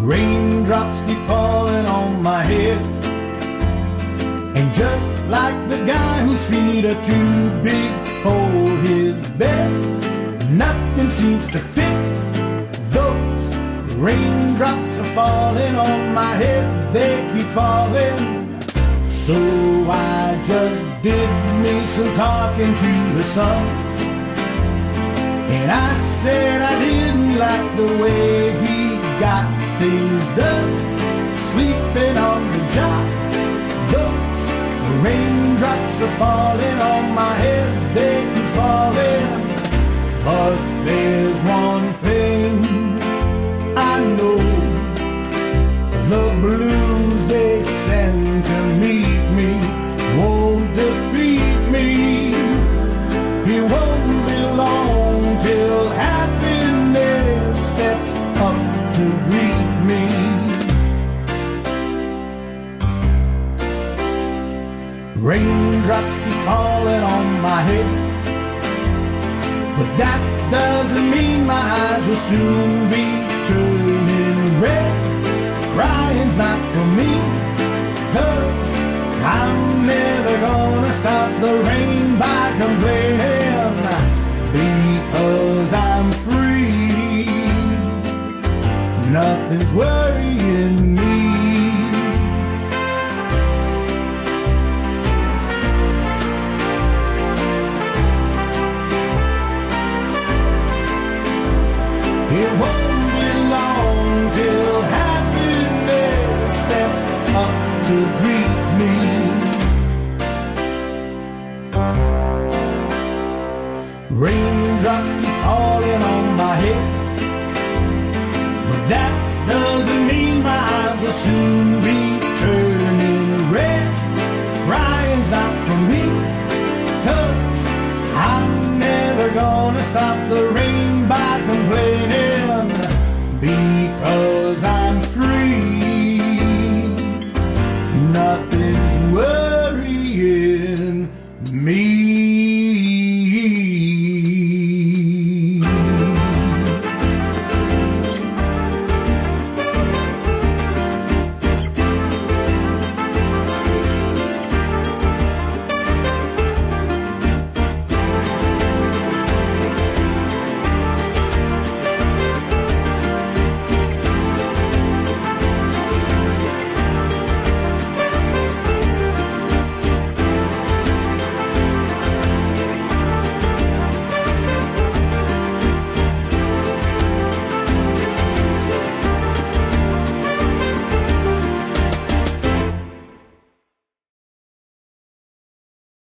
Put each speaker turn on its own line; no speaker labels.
Raindrops keep falling on my head, and just like the guy whose feet are too big for his bed, nothing seems to fit. Those raindrops are falling on my head, they keep falling. So I just did me some talking to the sun, and I said I didn't like the way he got things done, sleeping on the job. Those raindrops are falling on my head, they keep falling. But there's one thing I know, the blues they send to meet me won't defeat me. It won't be long till happiness steps up to greet me. Raindrops keep falling on my head, but that doesn't mean my eyes will soon be turning red. Crying's not for me, 'cause I'm never gonna stop the rain by complaining, because I'm free. Nothing's worrying me. It won't be long till happiness steps up to greet me. Raindrops keep falling on my head, but that doesn't mean my eyes will soon be turning red. Crying's not for me, 'cause I'm never gonna stop the rain